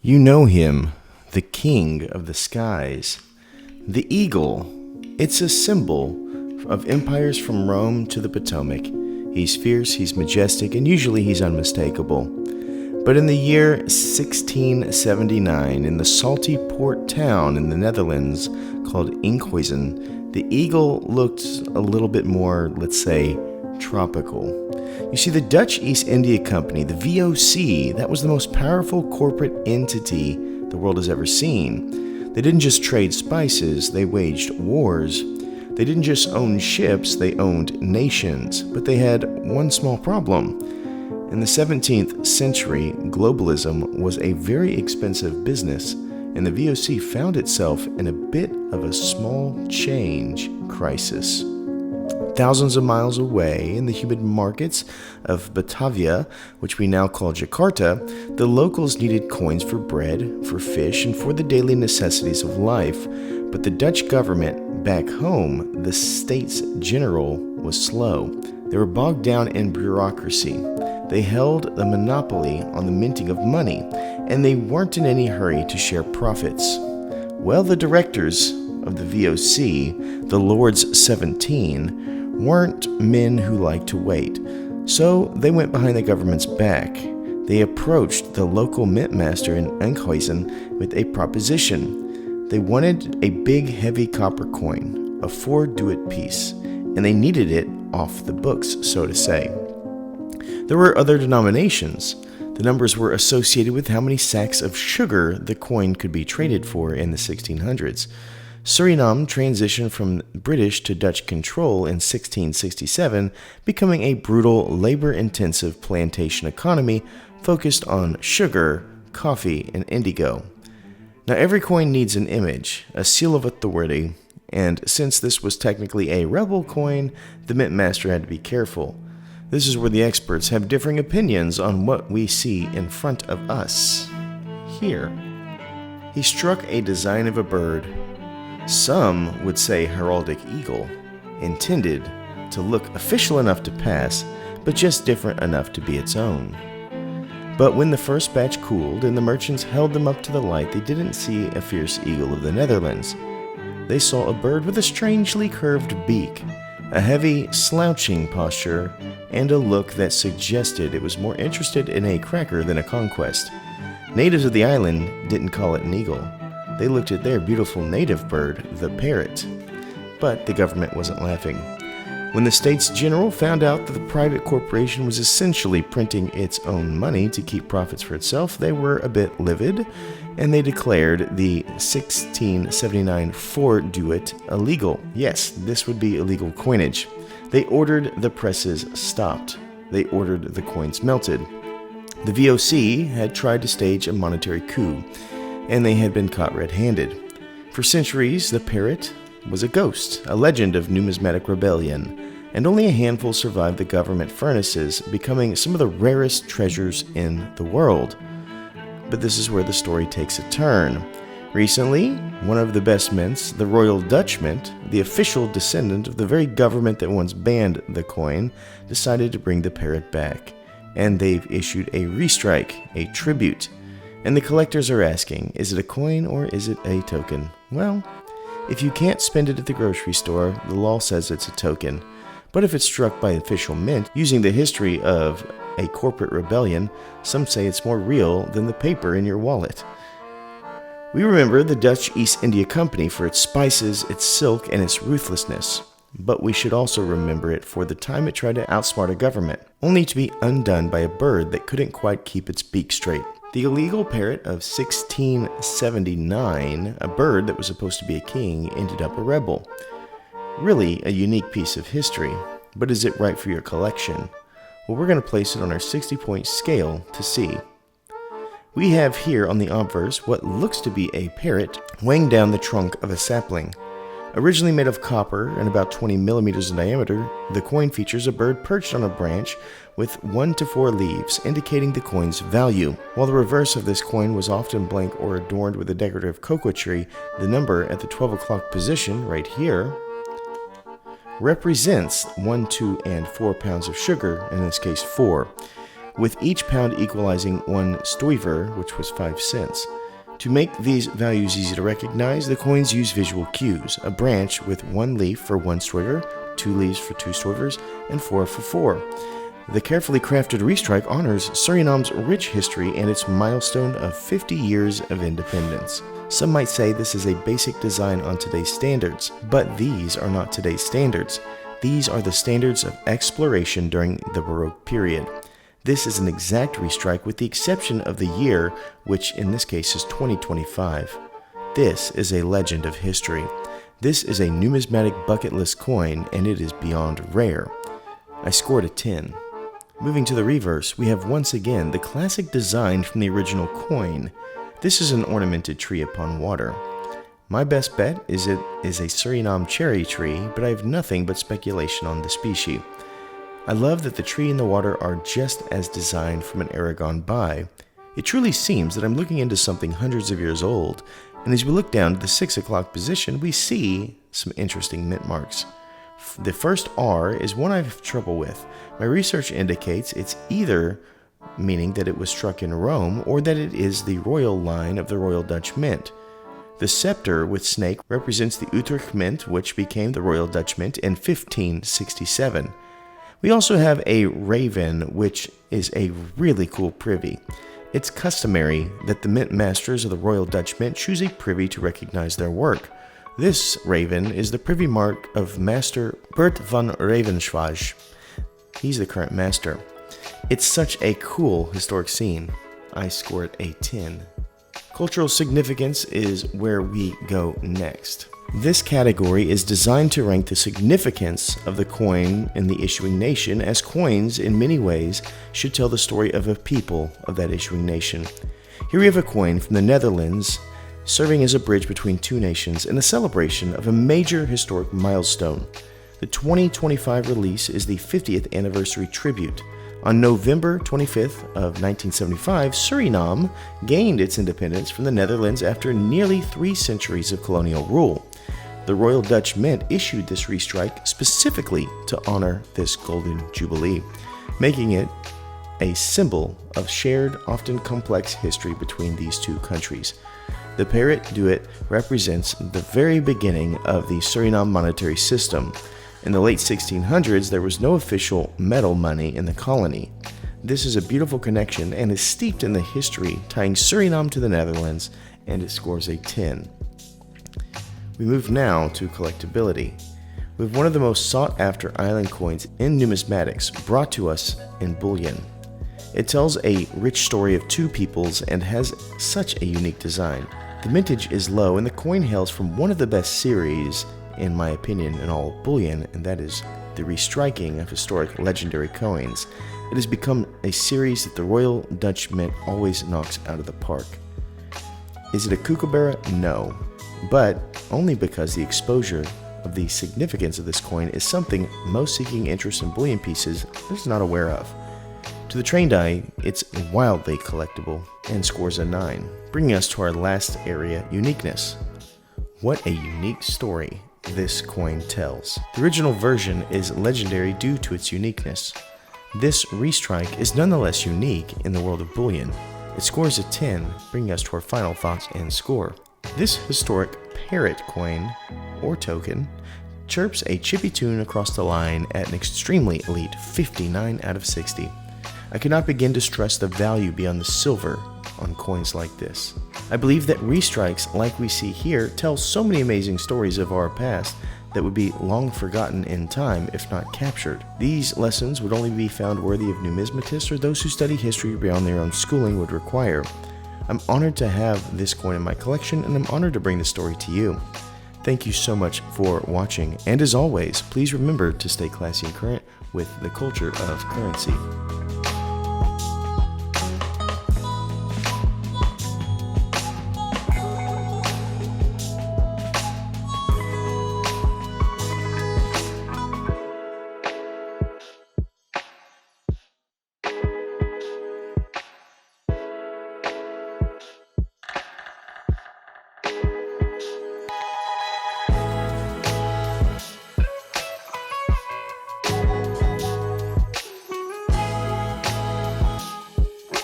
You know him, the king of the skies. The eagle. It's a symbol of empires from Rome to the Potomac. He's fierce, he's majestic, and usually he's unmistakable. But in the year 1679, in the salty port town in the Netherlands called Enkhuizen, the eagle looked a little bit more, let's say, tropical. You see, the Dutch East India Company, the VOC, that was the most powerful corporate entity the world has ever seen. They didn't just trade spices, they waged wars. They didn't just own ships, they owned nations. But they had one small problem. In the 17th century, globalism was a very expensive business, and the VOC found itself in a bit of a small change crisis. Thousands of miles away in the humid markets of Batavia, which we now call Jakarta, the locals needed coins for bread, for fish, and for the daily necessities of life. But the Dutch government back home, the States General, was slow. They were bogged down in bureaucracy. They held the monopoly on the minting of money, and they weren't in any hurry to share profits. Well, the directors of the VOC, the Lords 17, weren't men who liked to wait, so they went behind the government's back. They approached the local mint master in Enkhuizen with a proposition. They wanted a big, heavy copper coin, a 4-duit piece, and they needed it off the books, so to say. There were other denominations. The numbers were associated with how many sacks of sugar the coin could be traded for in the 1600s. Suriname transitioned from British to Dutch control in 1667, becoming a brutal, labor-intensive plantation economy focused on sugar, coffee, and indigo. Now, every coin needs an image, a seal of authority, and since this was technically a rebel coin, the mint master had to be careful. This is where the experts have differing opinions on what we see in front of us. Here. He struck a design of a bird. Some would say heraldic eagle, intended to look official enough to pass, but just different enough to be its own. But when the first batch cooled and the merchants held them up to the light, they didn't see a fierce eagle of the Netherlands. They saw a bird with a strangely curved beak, a heavy, slouching posture, and a look that suggested it was more interested in a cracker than a conquest. Natives of the island didn't call it an eagle. They looked at their beautiful native bird, the parrot. But the government wasn't laughing. When the States General found out that the private corporation was essentially printing its own money to keep profits for itself, they were a bit livid, and they declared the 1679 4-duit illegal. Yes, this would be illegal coinage. They ordered the presses stopped. They ordered the coins melted. The VOC had tried to stage a monetary coup, and they had been caught red-handed. For centuries, the parrot was a ghost, a legend of numismatic rebellion, and only a handful survived the government furnaces, becoming some of the rarest treasures in the world. But this is where the story takes a turn. Recently, one of the best mints, the Royal Dutch Mint, the official descendant of the very government that once banned the coin, decided to bring the parrot back. And they've issued a restrike, a tribute. And the collectors are asking, is it a coin or is it a token? Well, if you can't spend it at the grocery store, the law says it's a token. But if it's struck by official mint, using the history of a corporate rebellion, some say it's more real than the paper in your wallet. We remember the Dutch East India Company for its spices, its silk, and its ruthlessness. But we should also remember it for the time it tried to outsmart a government, only to be undone by a bird that couldn't quite keep its beak straight. The illegal parrot of 1679, a bird that was supposed to be a king, ended up a rebel. Really a unique piece of history, but is it right for your collection? Well, we're going to place it on our 60-point scale to see. We have here on the obverse what looks to be a parrot weighing down the trunk of a sapling. Originally made of copper and about 20 millimeters in diameter, the coin features a bird perched on a branch with 1 to 4 leaves, indicating the coin's value. While the reverse of this coin was often blank or adorned with a decorative cocoa tree, the number at the 12 o'clock position, right here, represents 1, 2, and 4 pounds of sugar, in this case 4. with each pound equalizing 1 stoiver, which was 5 cents. To make these values easy to recognize, the coins use visual cues: a branch with 1 leaf for 1 stoiver, 2 leaves for 2 stoivers, and 4 for 4. The carefully crafted restrike honors Suriname's rich history and its milestone of 50 years of independence. Some might say this is a basic design on today's standards, but these are not today's standards. These are the standards of exploration during the Baroque period. This is an exact restrike with the exception of the year, which in this case is 2025. This is a legend of history. This is a numismatic bucket list coin, and it is beyond rare. I scored a 10. Moving to the reverse, we have once again the classic design from the original coin. This is an ornamented tree upon water. My best bet is it is a Suriname cherry tree, but I have nothing but speculation on the species. I love that the tree and the water are just as designed from an era gone by. It truly seems that I'm looking into something hundreds of years old, and as we look down to the 6 o'clock position, we see some interesting mint marks. The first R is one I have trouble with. My research indicates it's either meaning that it was struck in Rome or that it is the royal line of the Royal Dutch Mint. The scepter with snake represents the Utrecht Mint, which became the Royal Dutch Mint in 1567. We also have a raven, which is a really cool privy. It's customary that the mint masters of the Royal Dutch Mint choose a privy to recognize their work. This raven is the privy mark of Master Bert van Ravenswaage. He's the current master. It's such a cool historic scene. I scored a 10. Cultural significance is where we go next. This category is designed to rank the significance of the coin in the issuing nation, as coins, in many ways, should tell the story of a people of that issuing nation. Here we have a coin from the Netherlands, serving as a bridge between two nations in a celebration of a major historic milestone. The 2025 release is the 50th anniversary tribute. On November 25th of 1975, Suriname gained its independence from the Netherlands after nearly 3 centuries of colonial rule. The Royal Dutch Mint issued this restrike specifically to honor this golden jubilee, making it a symbol of shared, often complex history between these two countries. The Parrot Duet represents the very beginning of the Suriname monetary system. In the late 1600s, there was no official metal money in the colony. This is a beautiful connection and is steeped in the history tying Suriname to the Netherlands, and it scores a 10. We move now to collectability. We have one of the most sought-after island coins in numismatics brought to us in Bullion. It tells a rich story of two peoples and has such a unique design. The mintage is low, and the coin hails from one of the best series, in my opinion, in all Bullion, and that is the restriking of historic legendary coins. It has become a series that the Royal Dutch Mint always knocks out of the park. Is it a kookaburra? No, but only because the exposure of the significance of this coin is something most seeking interest in bullion pieces is not aware of. To the trained eye, it's wildly collectible and scores a 9, bringing us to our last area, uniqueness. What a unique story this coin tells. The original version is legendary due to its uniqueness. This restrike is nonetheless unique in the world of bullion. It scores a 10, bringing us to our final thoughts and score. This historic parrot coin, or token, chirps a chippy tune across the line at an extremely elite 59 out of 60. I cannot begin to stress the value beyond the silver on coins like this. I believe that restrikes like we see here tell so many amazing stories of our past that would be long forgotten in time if not captured. These lessons would only be found worthy of numismatists or those who study history beyond their own schooling would require. I'm honored to have this coin in my collection, and I'm honored to bring the story to you. Thank you so much for watching, and as always, please remember to stay classy and current with the culture of currency.